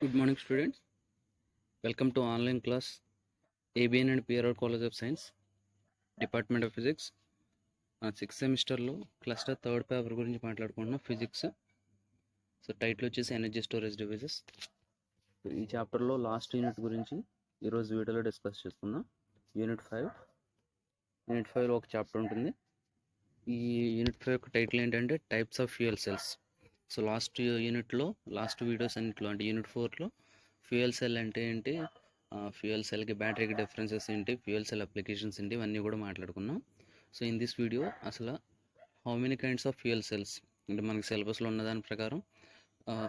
Good morning, students. Welcome to online class ABN and PRR College of Science, Department of Physics. Sixth సెమిస్టర్లో cluster third paper గురించి మాట్లాడుకుంటున్నాం physics. So title వచ్చేసి energy storage devices. ఈ చాప్టర్లో last unit గురించి ఈరోజు వీడియోలో discuss చేసుకుందాం. యూనిట్ 5లో ఒక చాప్టర్ ఉంటుంది. ఈ యూనిట్ 5 యొక్క టైటిల్ ఏంటంటే types of fuel cells. So last videos అన్నింటిలో అంటే యూనిట్ 4లో ఫ్యూయల్ సెల్ అంటే ఏంటి, ఫ్యూయల్ సెల్కి బ్యాటరీకి డిఫరెన్సెస్ ఏంటి, ఫ్యూయల్ సెల్ అప్లికేషన్స్ ఏంటి, ఇవన్నీ కూడా మాట్లాడుకున్నాం. సో ఇన్ దిస్ వీడియో అసలు how many kinds of fuel cells అంటే మనకి సిలబస్లో ఉన్నదాని ప్రకారం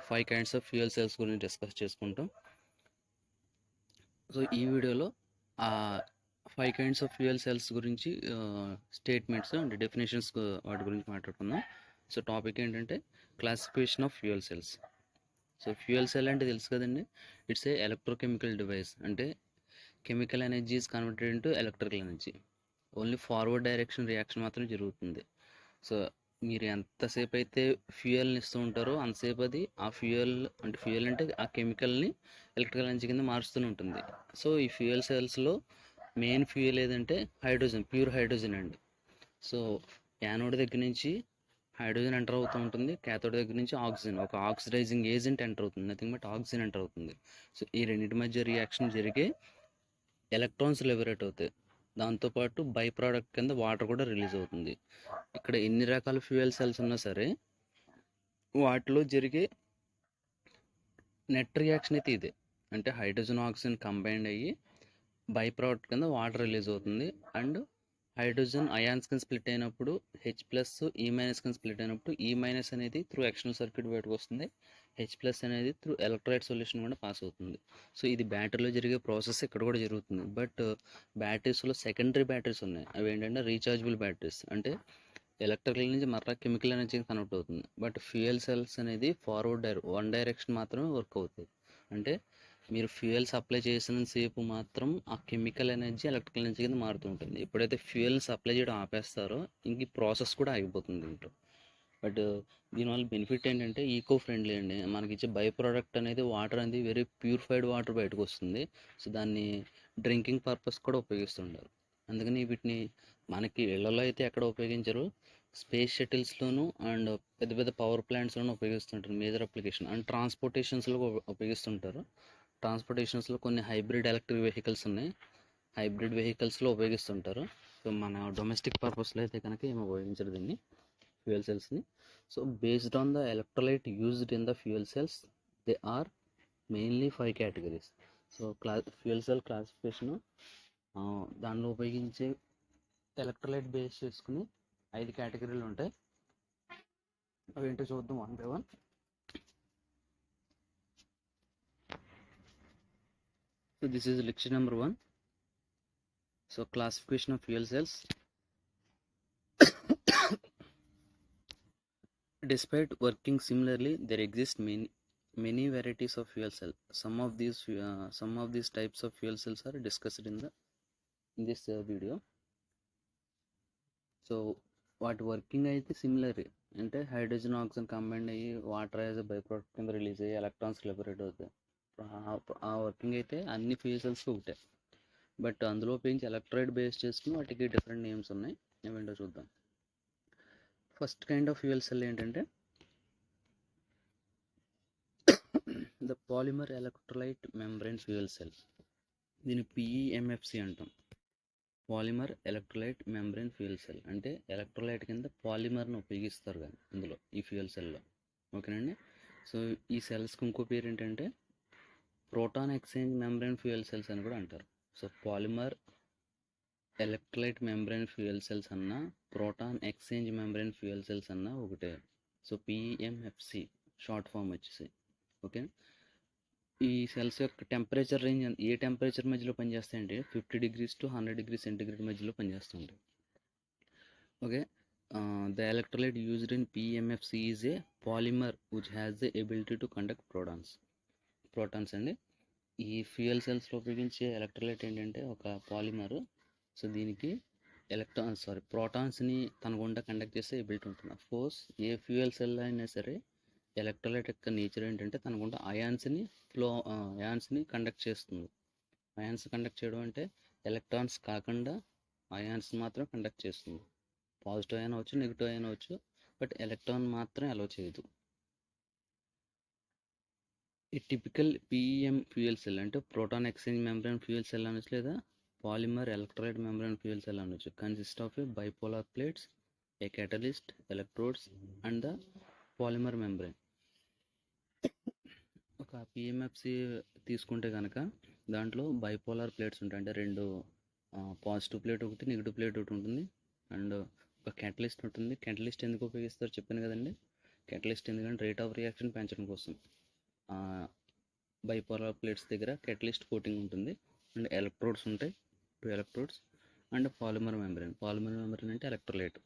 5 కైండ్స్ ఆఫ్ ఫ్యూయల్ సెల్స్ గురించి డిస్కస్ చేసుకుంటాం. సో ఈ వీడియోలో ఆ 5 కైండ్స్ ఆఫ్ ఫ్యూయల్ సెల్స్ గురించి స్టేట్మెంట్స్ అంటే డెఫినేషన్స్ వాటి గురించి మాట్లాడుకుందాం. సో టాపిక్ ఏంటంటే classification of fuel cells. So fuel cell అంటే తెలుసు కదండి, ఇట్స్ ఏ ఎలక్ట్రోకెమికల్ డివైస్. అంటే chemical energy is converted into electrical energy. Only forward direction reaction మాత్రం జరుగుతుంది. సో మీరు ఎంతసేపు అయితే ఫ్యూయల్ని ఇస్తూ ఉంటారో అంతసేపు అది ఆ ఫ్యూయల్ అంటే ఆ కెమికల్ని ఎలక్ట్రికల్ ఎనర్జీ కింద మారుస్తూనే ఉంటుంది. సో ఈ ఫ్యూయల్ సెల్స్లో మెయిన్ ఫ్యూయల్ ఏదంటే హైడ్రోజన్, ప్యూర్ హైడ్రోజన్ అండి. సో యానోడ్ దగ్గర నుంచి హైడ్రోజన్ ఎంటర్ అవుతూ ఉంటుంది, క్యాథోడ్ దగ్గర నుంచి ఆక్సిజన్, ఒక ఆక్సిడైజింగ్ ఏజెంట్ ఎంటర్ అవుతుంది, నథింగ్ బట్ ఆక్సిజన్ ఎంటర్ అవుతుంది. సో ఈ రెండింటి మధ్య రియాక్షన్ జరిగే ఎలక్ట్రాన్స్ లిబరేట్ అవుతాయి. దాంతోపాటు బై ప్రోడక్ట్ కింద వాటర్ కూడా రిలీజ్ అవుతుంది. ఇక్కడ ఎన్ని రకాల ఫ్యూయల్ సెల్స్ ఉన్నా సరే వాటిలో జరిగే నెట్ రియాక్షన్ అయితే ఇదే. అంటే హైడ్రోజన్ ఆక్సిజన్ కంబైండ్ అయ్యి బై ప్రోడక్ట్ కింద వాటర్ రిలీజ్ అవుతుంది. అండ్ హైడ్రోజన్ అయాన్స్ కింద స్ప్లిట్ అయినప్పుడు హెచ్ ప్లస్ ఈ మైనస్ కింద స్ప్లిట్ అయినప్పుడు ఈ మైనస్ అనేది త్రూ ఎక్స్టర్నల్ సర్క్యూట్ బయటకు వస్తుంది, హెచ్ ప్లస్ అనేది త్రూ ఎలక్ట్రోలైట్ సొల్యూషన్ కూడా పాస్ అవుతుంది. సో ఇది బ్యాటరీలో జరిగే ప్రాసెస్ ఇక్కడ కూడా జరుగుతుంది. బట్ బ్యాటరీస్లో సెకండరీ బ్యాటరీస్ ఉన్నాయి. అవి ఏంటంటే రీఛార్జబుల్ బ్యాటరీస్, అంటే ఎలక్ట్రికల్ నుంచి మరలా కెమికల్ ఎనర్జీకి కనెక్ట్ అవుతుంది. బట్ ఫ్యూయల్ సెల్స్ అనేది ఫార్వర్డ్ వన్ డైరెక్షన్ మాత్రమే వర్క్ అవుతుంది. అంటే మీరు ఫ్యూయల్ సప్లై చేసిన సేపు మాత్రం ఆ కెమికల్ ఎనర్జీ ఎలక్ట్రికల్ ఎనర్జీ కింద మారుతూ ఉంటుంది. ఎప్పుడైతే ఫ్యూయల్ సప్లై చేయడం ఆపేస్తారో ఇంక ఈ ప్రాసెస్ కూడా ఆగిపోతుంది దీంట్లో. బట్ దీనివల్ల బెనిఫిట్ ఏంటంటే ఈకో ఫ్రెండ్లీ అండి. మనకి ఇచ్చే బై ప్రోడక్ట్ అనేది వాటర్ అనేది వెరీ ప్యూరిఫైడ్ వాటర్ బయటకు వస్తుంది. సో దాన్ని డ్రింకింగ్ పర్పస్ కూడా ఉపయోగిస్తుంటారు. అందుకని వీటిని మనకి ఇళ్లలో అయితే ఎక్కడ ఉపయోగించరు, స్పేస్ షటిల్స్లోను అండ్ పెద్ద పెద్ద పవర్ ప్లాంట్స్లోనూ ఉపయోగిస్తుంటారు. మేజర్ అప్లికేషన్ అండ్ ట్రాన్స్పోర్టేషన్స్లో ఉపయోగిస్తుంటారు. ట్రాన్స్పోర్టేషన్స్లో కొన్ని హైబ్రిడ్ ఎలక్ట్రిక్ వెహికల్స్ ఉన్నాయి, హైబ్రిడ్ వెహికల్స్లో ఉపయోగిస్తుంటారు. సో మన డొమెస్టిక్ పర్పస్లో అయితే కనుక ఏమి ఉపయోగించరు దీన్ని, ఫ్యూయల్ సెల్స్ని. So based on the electrolyte used in the fuel cells they are mainly 5 categories. So fuel cell classification దానిలో ఉపయోగించే ఎలక్ట్రోలైట్ బేస్ చేసుకుని 5 కేటగిరీలు ఉంటాయి. అవి ఏంటో చూద్దాం one by one. So this is lecture number 1. So classification of fuel cells. Despite working similarly, there exist many varieties of fuel cell. Some of these types of fuel cells are discussed in this video. So వాటి working అయితే similar. అంటే hydrogen oxygen combined అయ్యి water as by product కింద release అయ్యి electrons liberate అవుతాయి. ఆ working అయితే అన్ని ఫ్యూయల్ సెల్స్ ఒకటే. బట్ అందులో ఉపయోగించి ఎలక్ట్రోలైట్ బేస్ చేసుకుని వాటికి డిఫరెంట్ నేమ్స్ ఉన్నాయి. ఏమేంటో చూద్దాం. First kind of fuel cell ఏంటంటే the polymer electrolyte membrane fuel cell. దీన్ని PEMFC అంటాం. Polymer electrolyte membrane fuel cell అంటే ఎలక్ట్రోలైట్ కింద పాలిమర్ని ఉపయోగిస్తారు కానీ ఇందులో ఈ ఫ్యూయల్ సెల్లో. ఓకేనండి. సో ఈ సెల్స్కి ఇంకో పేరు ఏంటంటే proton exchange membrane fuel cells అని కూడా అంటారు. So polymer electrolyte membrane fuel cells అన్న proton exchange membrane fuel cells అన్న ఒకటే. సో PEMFC షార్ట్ ఫామ్ వచ్చేసి. ఓకే. ఈ సెల్స్ యొక్క టెంపరేచర్ రేంజ్ ఏ టెంపరేచర్ మధ్యలో పనిచేస్తాయంటే 50 degrees to 100 degrees సెంటిగ్రేడ్ మధ్యలో పనిచేస్తుంటాయి. Okay. The electrolyte used in PEMFC is a polymer which has the ability to conduct protons అండి. ఈ ఫ్యూయల్ సెల్స్లో ఉపయోగించే ఎలక్ట్రోలైట్ ఏంటంటే ఒక పాలిమర్. సో దీనికి ప్రోటాన్స్ని తన గుండా కండక్ట్ చేసే ఎబిలిటీ ఉంటుంది. అఫ్కోర్స్ ఏ ఫ్యూయల్ సెల్ అయినా సరే ఎలక్ట్రోలైట్ యొక్క నేచర్ ఏంటంటే తనకుండా అయాన్స్ని కండక్ట్ చేస్తుంది. అయాన్స్ కండక్ట్ చేయడం అంటే ఎలక్ట్రాన్స్ కాకుండా అయాన్స్ మాత్రం కండక్ట్ చేస్తుంది. పాజిటివ్ అయాన్ అవచ్చు, నెగిటివ్ అయాన్ అవచ్చు, బట్ ఎలక్ట్రాన్ మాత్రం అలో చేయదు. ఈ టిపికల్ పిఎం ఫ్యూయల్ సెల్ అంటే proton exchange membrane fuel cell అనొచ్చు, లేదా polymer electrolyte membrane fuel cell అనొచ్చు. Consist of a bipolar plates, a catalyst, electrodes and the polymer membrane. ఒక PEMFC తీసుకుంటే కనుక దాంట్లో బైపోలార్ ప్లేట్స్ ఉంటాయి. అంటే రెండు పాజిటివ్ ప్లేట్ ఒకటి, నెగిటివ్ ప్లేట్ ఒకటి ఉంటుంది. అండ్ ఒక క్యాటలిస్ట్ ఉంటుంది. క్యాటలిస్ట్ ఎందుకు ఉపయోగిస్తారో చెప్పాను కదండి. క్యాటలిస్ట్ ఎందుకంటే రేట్ ఆఫ్ రియాక్షన్ పెంచడం కోసం. బైపోలార్ ప్లేట్స్ దగ్గర క్యాటలిస్ట్ కోటింగ్ ఉంటుంది. అండ్ ఎలక్ట్రోడ్స్ ఉంటాయి, 2 ఎలక్ట్రోడ్స్. అండ్ పాలిమర్ మెంబ్రేన్ అంటే electrolyte.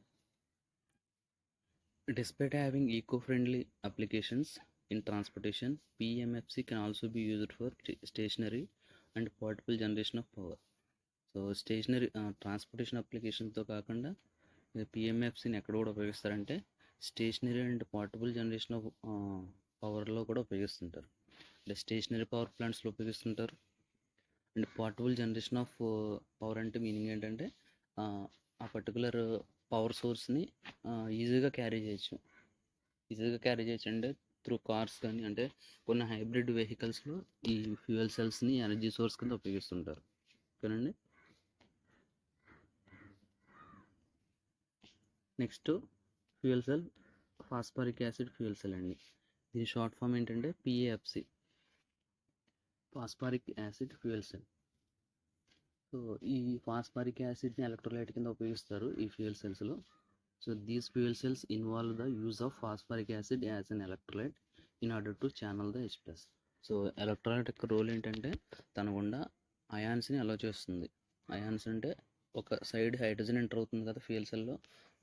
Despite having eco-friendly applications in transportation, PMFC can also be used for stationary and portable generation of power. So stationary transportation అప్లికేషన్తో కాకుండా పిఎంఎఫ్సిని ఎక్కడ కూడా ఉపయోగిస్తారంటే stationary and portable generation of పవర్లో కూడా ఉపయోగిస్తుంటారు. అంటే స్టేషనరీ పవర్ ప్లాంట్స్లో ఉపయోగిస్తుంటారు. And portable generation of power అంటే మీనింగ్ ఏంటంటే ఆ పర్టికులర్ పవర్ సోర్స్ని ఈజీగా క్యారీ చేయొచ్చు అంటే త్రూ కార్స్ కానీ, అంటే కొన్ని హైబ్రిడ్ వెహికల్స్లో ఈ ఫ్యూయల్ సెల్స్ని ఎనర్జీ సోర్స్ కింద ఉపయోగిస్తుంటారు. ఓకేనండి. Next fuel cell phosphoric acid fuel cell అండి. దీని షార్ట్ ఫామ్ ఏంటంటే PAFC, phosphoric acid fuel cell. So ఈ ఫాస్ఫరిక్ యాసిడ్ని ఎలక్ట్రోలైట్ కింద ఉపయోగిస్తారు ఈ ఫ్యూయల్ సెల్స్లో. So these fuel cells involve the use of phosphoric acid as an electrolyte in order to channel the H+. So electrolyte యొక్క role ఏంటంటే తన గుండా అయాన్స్ని అలో చేస్తుంది. అయాన్స్ అంటే ఒక సైడ్ హైడ్రోజన్ ఎంటర్ అవుతుంది కదా ఫ్యూయల్ సెల్లో,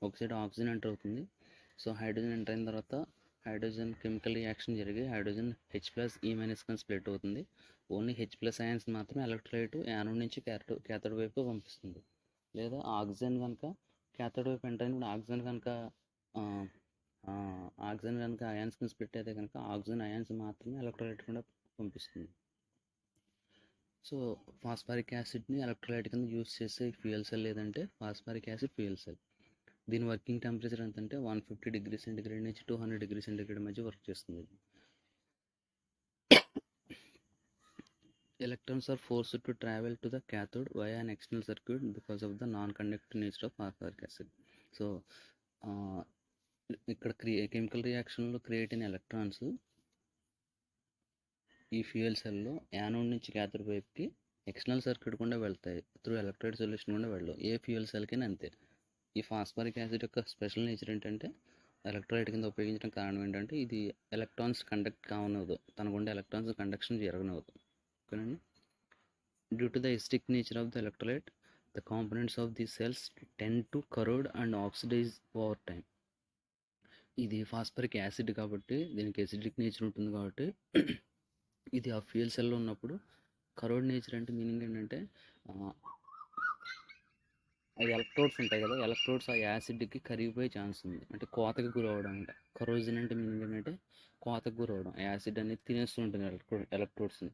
ఒక సైడ్ ఆక్సిజన్ ఎంటర్ అవుతుంది. సో హైడ్రోజన్ ఎంటర్ అయిన తర్వాత హైడ్రోజన్ కెమికల్ రియాక్షన్ జరిగి హైడ్రోజన్ H+E- స్ప్లిట్ అవుతుంది. ఓన్లీ H+ అయాన్స్ మాత్రమే ఎలక్ట్రోలైట్ యానోడ్ నుంచి క్యాథోడ్ వైపు పంపిస్తుంది. లేదా ఆక్సిజన్ కనుక క్యాథోడ్ వైపు ఎంటర్ అయినప్పుడు ఆక్సిజన్ కనుక అయాన్స్ కింద స్ప్లిట్ అయితే కనుక ఆక్సిజన్ అయాన్స్ మాత్రమే ఎలక్ట్రోలైట్ కింద పంపిస్తుంది. సో ఫాస్ఫరిక్ యాసిడ్ని ఎలక్ట్రోలైట్ కింద యూస్ చేసే ఫ్యూయల్ సెల్ లేదంటే ఫాస్ఫరిక్ యాసిడ్ ఫ్యూయల్ సెల్. దీని వర్కింగ్ టెంపరేచర్ ఎంత అంటే 150 డిగ్రీ సెంటిగ్రేడ్ నుంచి 200 డిగ్రీ సెంటిగ్రేడ్ మధ్య వర్క్ చేస్తుంది. Electrons are forced to travel to the cathode via an external circuit because of the non-conductive nature of phosphoric acid. So ఇక్కడ chemical రియాక్షన్లో create అయిన electrons ఈ fuel సెల్లో anode నుంచి cathode వైపుకి external circuit గుండా వెళ్తాయి, త్రూ ఎలక్ట్రోలైట్ సొల్యూషన్ గుండా వెళ్ళవు. ఏ ఫ్యూయల్ సెల్కైనా అంతే. ఈ ఫాస్ఫరిక్ యాసిడ్ యొక్క స్పెషల్ నేచర్ ఏంటంటే ఎలక్ట్రోలైట్ కింద ఉపయోగించడం కారణం ఏంటంటే ఇది ఎలక్ట్రాన్స్ కండక్ట్ కావనవదు, తన గుండా ఎలక్ట్రాన్స్ కండక్షన్ జరగనవదు. ఓకేనండి. Due to the acidic nature of the electrolyte, the components of these cells tend to corrode and oxidize over time. ఇది ఫాస్ఫరిక్ యాసిడ్ కాబట్టి దీనికి ఎసిడిక్ నేచర్ ఉంటుంది కాబట్టి ఇది ఆ ఫ్యూయల్ సెల్లో ఉన్నప్పుడు కరోడ్ నేచర్ అంటే మీనింగ్ ఏంటంటే అది ఎలక్ట్రోడ్స్ ఉంటాయి కదా, ఎలక్ట్రోడ్స్ ఆ యాసిడ్కి కరిగిపోయే ఛాన్స్ ఉంది, అంటే కోతకు గురవడం అంట. కరోజన్ అంటే మీనింగ్ ఏంటంటే కోతకు గురవడం. యాసిడ్ అనేది తినేస్తూ ఉంటుంది ఎలక్ట్రోడ్స్ని.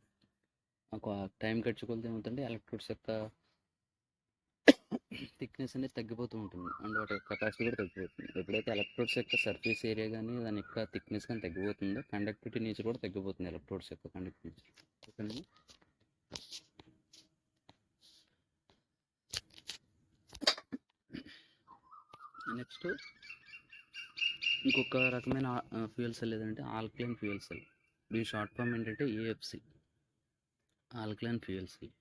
టైం గడిచిపోతే ఏమవుతుందంటే ఎలక్ట్రోడ్స్ యొక్క థిక్నెస్ అనేది తగ్గిపోతూ ఉంటుంది అండ్ వాటి యొక్క కెపాసిటీ కూడా తగ్గిపోతుంది. ఎప్పుడైతే ఎలక్ట్రోడ్స్ యొక్క సర్ఫేస్ ఏరియా కానీ దాని యొక్క థిక్నెస్ కానీ తగ్గిపోతుందో కండక్టివిటీ నేచర్ కూడా తగ్గిపోతుంది ఎలక్ట్రోడ్స్ యొక్క కండక్టివిటీ నేచర్. ఓకేనండి. నెక్స్ట్ ఇంకొక రకమైన ఫ్యూయల్ సెల్ ఏదంటే ఆల్కలైన్ ఫ్యూయల్ సెల్. దీని షార్ట్ ఫామ్ ఏంటంటే AFC, alkaline fuel cell.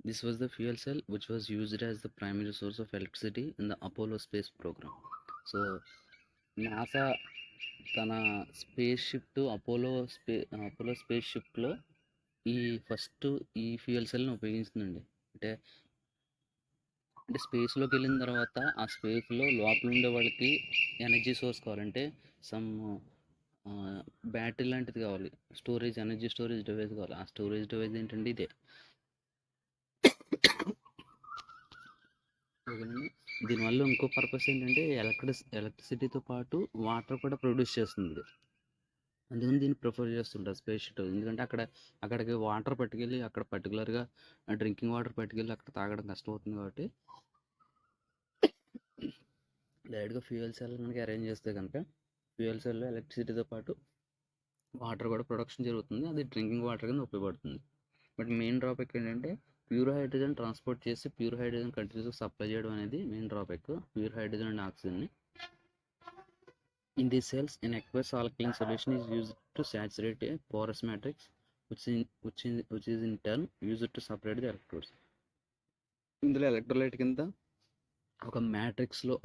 This was the fuel cell which was used as the primary source of electricity in the Apollo space program. So NASA తన spaceship Apollo space షిప్లో first ఈ fuel సెల్ని ఉపయోగించిందండి. అంటే స్పేస్లోకి వెళ్ళిన తర్వాత ఆ స్పేస్లో లోపల ఉండే వాళ్ళకి ఎనర్జీ సోర్స్ కావాలంటే సమ్ బ్యాటరీ లాంటిది కావాలి, ఎనర్జీ స్టోరేజ్ డివైస్ కావాలి. ఆ స్టోరేజ్ డివైస్ ఏంటంటే ఇదే. దీనివల్ల ఇంకో పర్పస్ ఏంటంటే ఎలక్ట్రిసిటీతో పాటు వాటర్ కూడా ప్రొడ్యూస్ చేస్తుంది. అందుకని దీన్ని ప్రిఫర్ చేస్తుంటారు స్పేస్ షటల్. ఎందుకంటే అక్కడికి వాటర్ పట్టుకెళ్ళి అక్కడ పర్టికులర్గా డ్రింకింగ్ వాటర్ పట్టుకెళ్ళి అక్కడ తాగడం కష్టమవుతుంది కాబట్టి డైరెక్ట్గా ఫ్యూయల్ సెల్ కనుక అరేంజ్ చేస్తే కనుక ఫ్యూయల్ సెల్లో ఎలక్ట్రిసిటీతో పాటు వాటర్ కూడా ప్రొడక్షన్ జరుగుతుంది. అది డ్రింకింగ్ వాటర్ కింద ఉపయోగపడుతుంది. బట్ మెయిన్ డ్రాబ్యాక్ ఏంటంటే ప్యూర్ హైడ్రోజన్ ట్రాన్స్పోర్ట్ చేసి ప్యూర్ హైడ్రోజన్ కంట్రీస్కి సప్లై చేయడం అనేది main drawback. Pure hydrogen and ఆక్సిజన్ని in these cells an aqueous alkaline solution is used to saturate a porous matrix which is in turn used to separate the electrodes. ఇందులో electrolyte కింద ఒక మ్యాట్రిక్స్లో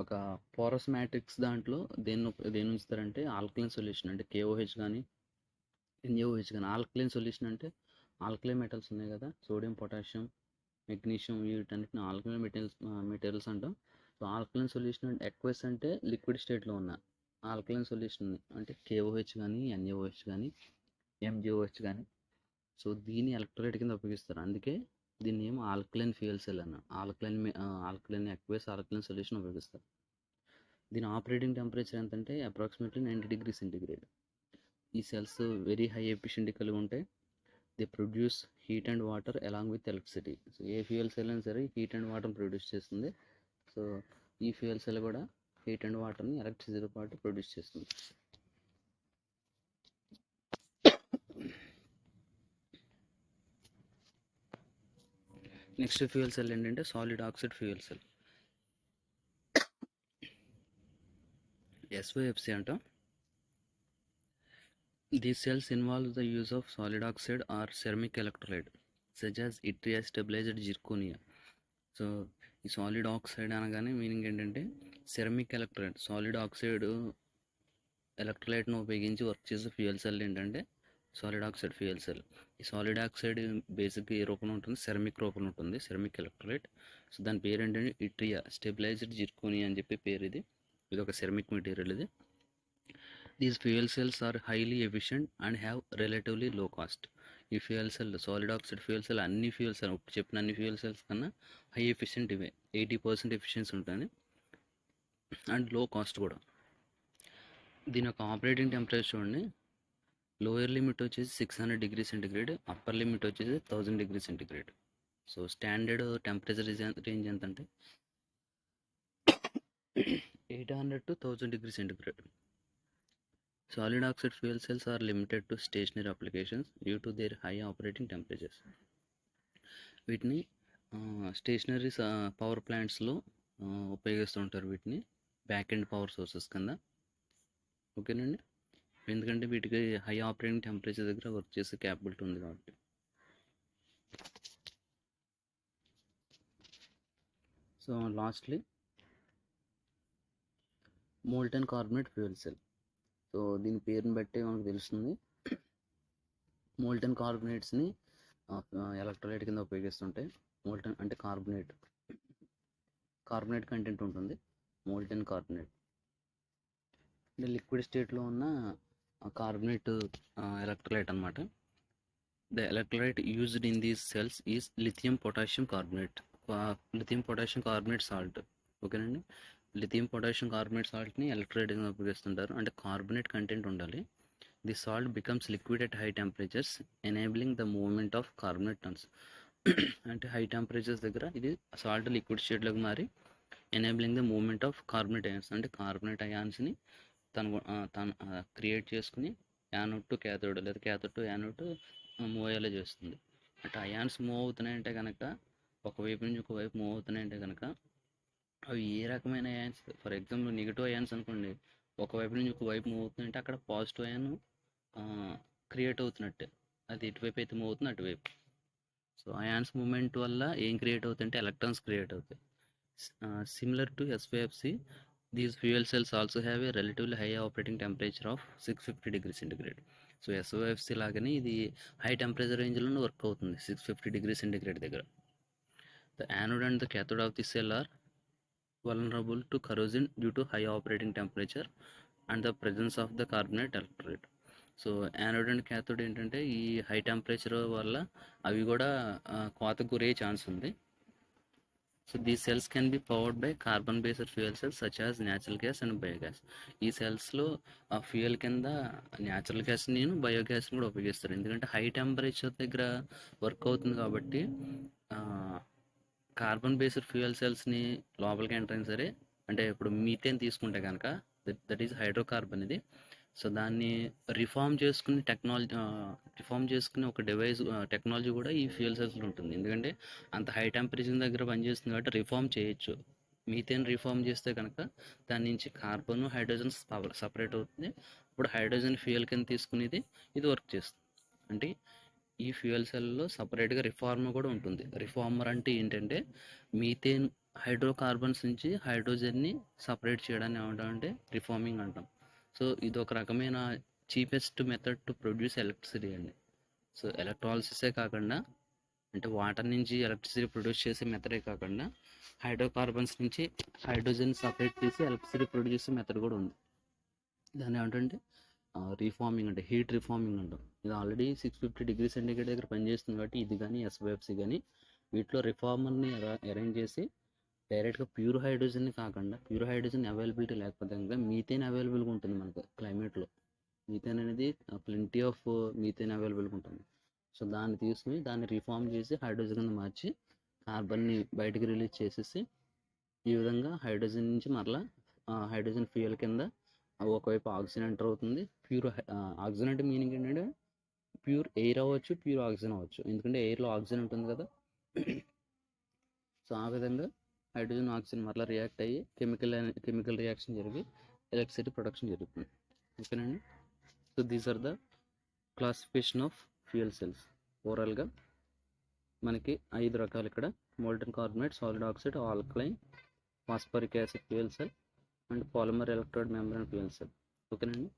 ఒక porous matrix దాంట్లో దేన్ని ఉంచుతారంటే alkaline solution అంటే KOH కానీ NaOH కానీ. ఆల్కలైన్ సొల్యూషన్ అంటే ఆల్కలైన్ మెటల్స్ ఉన్నాయి కదా, సోడియం పొటాషియం మెగ్నీషియం, వీటన్నిటిని ఆల్కలైన్ మెటీరియల్స్ అంటాం. సో ఆల్కలైన్ సొల్యూషన్ అంటే ఎక్వస్ అంటే లిక్విడ్ స్టేట్లో ఉన్న ఆల్కలైన్ సొల్యూషన్ అంటే KOH కానీ NaOH కానీ MgOH కానీ. సో దీన్ని ఎలక్ట్రోలైట్ కింద ఉపయోగిస్తారు. అందుకే దీన్ని ఏమో ఆల్కలైన్ ఫ్యూయల్ సెల్ అన్న ఆల్కలైన్ ఎక్వస్ ఆల్కలైన్ సొల్యూషన్ ఉపయోగిస్తారు. దీని ఆపరేటింగ్ టెంపరేచర్ ఎంతంటే అప్రాక్సిమేట్లీ 90 డిగ్రీ సెంటిగ్రేడ్. ఈ సెల్స్ వెరీ హై ఎఫిషియెంట్ కలిగి ఉంటాయి. They produce heat and water along with electricity. So A fuel cell అయినా సరే హీట్ అండ్ వాటర్ ప్రొడ్యూస్ చేస్తుంది. సో ఈ ఫ్యూయల్ సెల్ కూడా హీట్ అండ్ వాటర్ని ఎలక్ట్రిసిటీతో పాటు ప్రొడ్యూస్ చేస్తుంది. నెక్స్ట్ ఫ్యూయల్ సెల్ ఏంటంటే solid oxide fuel cell, SOFC అంటాం. These cells involve the use of solid oxide or ceramic electrolyte such as yttria stabilized zirconia. So ఈ solid oxide అనగానే meaning ఏంటంటే ceramic electrolyte, solid oxide ఎలక్ట్రోలైట్ను ఉపయోగించి work చేసే fuel cell ఏంటంటే solid oxide fuel cell. ఈ solid oxide బేసిక్గా ఏ రూపంలో ఉంటుంది, సెరమిక్ రూపంలో ఉంటుంది, సెరమిక్ ఎలక్ట్రోలైట్. సో దాని పేరు ఏంటంటే ఇట్రియా స్టెబిలైజ్డ్ జిర్కోనియా అని చెప్పి పేరు. ఇది ఒక సెరమిక్ మెటీరియల్. ఇది these fuel cells are highly efficient and have relatively low cost. ఈ fuel cell solid oxide fuel cell అన్ని ఫ్యూయల్ సెల్ ఇప్పుడు చెప్పిన అన్ని ఫ్యూయల్ సెల్స్ కన్నా హై ఎఫిషియంట్ ఇవే. 80% ఎఫిషియన్సీ ఉంటుంది అండ్ లో కాస్ట్ కూడా. దీని యొక్క ఆపరేటింగ్ టెంపరేచర్ చూడండి, లోయర్ లిమిట్ వచ్చేసి 600 డిగ్రీ సెంటిగ్రేడ్, అప్పర్ లిమిట్ వచ్చేసి 1000 degree centigrade. So standard temperature range ఎంత అంటే 800 to 1000 degree centigrade. Solid oxide fuel cells are limited to stationary applications due to their high operating temperatures. వీటిని stationery power ప్లాంట్స్లో ఉపయోగిస్తుంటారు. వీటిని back end power sources కింద. ఓకేనండి, ఎందుకంటే వీటికి హై ఆపరేటింగ్ టెంపరేచర్ దగ్గర వర్క్ చేసే క్యాపబిలిటీ ఉంది కాబట్టి. So lastly molten carbonate fuel cell. So దీని పేరుని బట్టి మనకు తెలుస్తుంది. మోల్టెన్ కార్బనేట్స్ని ఎలక్ట్రోలైట్ కింద ఉపయోగిస్తుంటాయి. మోల్టెన్ అంటే కార్బనేట్ కంటెంట్ ఉంటుంది. మోల్టెన్ కార్బనేట్ అంటే లిక్విడ్ స్టేట్లో ఉన్న కార్బనేట్ ఎలక్ట్రోలైట్ అనమాట. The electrolyte used in these cells is lithium potassium carbonate salt. ఓకేనండి, లిథియం పొటాషియం కార్బనేట్ సాల్ట్ని ఎలక్ట్రోలైట్ కింద ఉపయోగిస్తుంటారు. అంటే కార్బనేట్ కంటెంట్ ఉండాలి. The salt becomes liquid at high temperatures enabling the movement of carbonate turns. అంటే high temperatures దగ్గర ఇది salt liquid స్టేట్లోకి మారి enabling the movement of carbonate ions, అంటే కార్బనేట్ అయాన్స్ని తను క్రియేట్ చేసుకుని యానోడ్ టు క్యాథోడ్ లేదా క్యాథోడ్ టు యానోడ్ మూవ్ అయ్యేలా చేస్తుంది. అంటే అయాన్స్ మూవ్ అవుతున్నాయంటే కనుక, ఒకవైపు నుంచి ఒకవైపు మూవ్ అవుతున్నాయంటే కనుక అవి ఏ రకమైన ions, for example negative ions అనుకోండి, ఒకవైపు నుంచి ఒకవైపు మూవ్ అవుతుందంటే అక్కడ పాజిటివ్ అయాన్ క్రియేట్ అవుతున్నట్టే. అది ఎటువైపు అయితే మూవ్ అవుతుంది అటువైపు. సో అయాన్స్ మూవ్మెంట్ వల్ల ఏం క్రియేట్ అవుతుందంటే ఎలక్ట్రాన్స్ క్రియేట్ అవుతాయి. Similar to SOFC, these fuel cells also have a relatively high operating temperature of 650 degree centigrade. So SOFC లాగానే ఇది హై టెంపరేచర్ రేంజ్లోనే వర్క్ అవుతుంది 650 డిగ్రీ సెంటిగ్రేడ్ దగ్గర. The anode and the cathode of the cell are vulnerable to corrosion due to high operating temperature and the presence of the carbonate electrolyte. So anode and cathode ఏంటంటే ఈ high temperature వల్ల అవి కూడా కోతకు గురయ్యే chance ఉంది. So these cells can be powered by carbon based fuel cells such as natural gas and biogas. ఈ సెల్స్లో ఆ ఫ్యూయల్ కింద న్యాచురల్ గ్యాస్ నేను బయోగ్యాస్ని కూడా ఉపయోగిస్తారు, ఎందుకంటే హై టెంపరేచర్ దగ్గర వర్క్ అవుతుంది కాబట్టి కార్బన్ బేస్డ్ ఫ్యూయల్ సెల్స్ని లోపలికి ఎంటర్ అయినా సరే, అంటే ఇప్పుడు మీథేన్ తీసుకుంటే కనుక దట్ ఈజ్ హైడ్రోకార్బన్ ఇది. సో దాన్ని రిఫార్మ్ చేసుకుని ఒక డివైస్ టెక్నాలజీ కూడా ఈ ఫ్యూయల్ సెల్స్లో ఉంటుంది, ఎందుకంటే అంత హై టెంపరేచర్ దగ్గర పనిచేస్తుంది కాబట్టి రిఫార్మ్ చేయొచ్చు. మీథేన్ రిఫార్మ్ చేస్తే కనుక దాని నుంచి కార్బన్ హైడ్రోజన్ సపరేట్ అవుతుంది. ఇప్పుడు హైడ్రోజన్ ఫ్యూయల్ కింద తీసుకునేది ఇది వర్క్ చేస్తుంది. అంటే ఈ ఫ్యూయల్ సెల్లో సపరేట్గా రిఫార్మర్ కూడా ఉంటుంది. రిఫార్మర్ అంటే ఏంటంటే మీథేన్ హైడ్రోకార్బన్స్ నుంచి హైడ్రోజన్ని సపరేట్ చేయడాన్ని ఏమంటామంటే రిఫార్మింగ్ అంటాం. సో ఇది ఒక రకమైన cheapest method to produce electricity అండి. సో ఎలక్ట్రాలిసిసే కాకుండా, అంటే వాటర్ నుంచి ఎలక్ట్రిసిటీ ప్రొడ్యూస్ చేసే మెథడే కాకుండా హైడ్రోకార్బన్స్ నుంచి హైడ్రోజన్ సపరేట్ చేసి ఎలక్ట్రిసిటీ ప్రొడ్యూస్ చేసే మెథడ్ కూడా ఉంది. దాన్ని ఏమంటే రీఫార్మింగ్, అంటే హీట్ రీఫార్మింగ్ అంటాం. ఇది ఆల్రెడీ 650 డిగ్రీ సెంటిగ్రేడ్ దగ్గర పనిచేస్తుంది కాబట్టి ఇది కానీ ఎస్వైఎఫ్సి కానీ వీటిలో రిఫార్మర్ని అరేంజ్ చేసి డైరెక్ట్గా ప్యూర్ హైడ్రోజన్ని కాకుండా, ప్యూర్ హైడ్రోజన్ అవైలబిలిటీ లేకపోతే కనుక మీథేన్ అవైలబుల్గా ఉంటుంది మనకు క్లైమేట్లో. మీథేన్ అనేది ప్లెంటీ ఆఫ్ మీథేన్ అవైలబుల్గా ఉంటుంది. సో దాన్ని తీసుకుని దాన్ని రిఫార్మ్ చేసి హైడ్రోజన్ కింద మార్చి కార్బన్ని బయటకు రిలీజ్ చేసేసి ఈ విధంగా హైడ్రోజన్ నుంచి మరలా హైడ్రోజన్ ఫ్యూయల్ కింద ఒకవైపు ఆక్సిజన్ ఎంటర్ అవుతుంది. ప్యూర్ ఆక్సిజన్ అంటే మీనింగ్ ఏంటంటే ప్యూర్ ఎయిర్ అవ్వచ్చు, ప్యూర్ ఆక్సిజన్ అవ్వచ్చు, ఎందుకంటే ఎయిర్లో ఆక్సిజన్ ఉంటుంది కదా. సో ఆ విధంగా హైడ్రోజన్ ఆక్సిజన్ మరలా రియాక్ట్ అయ్యి కెమికల్ రియాక్షన్ జరిగి ఎలక్ట్రిసిటీ ప్రొడక్షన్ జరుగుతుంది. ఓకేనండి. So these are the classification of fuel cells. ఓవరాల్గా మనకి 5 రకాలు ఇక్కడ: molten carbonate, solid oxide, alkaline, phosphoric acid fuel cell and polymer electrode membrane fuel cell. ఓకేనండి.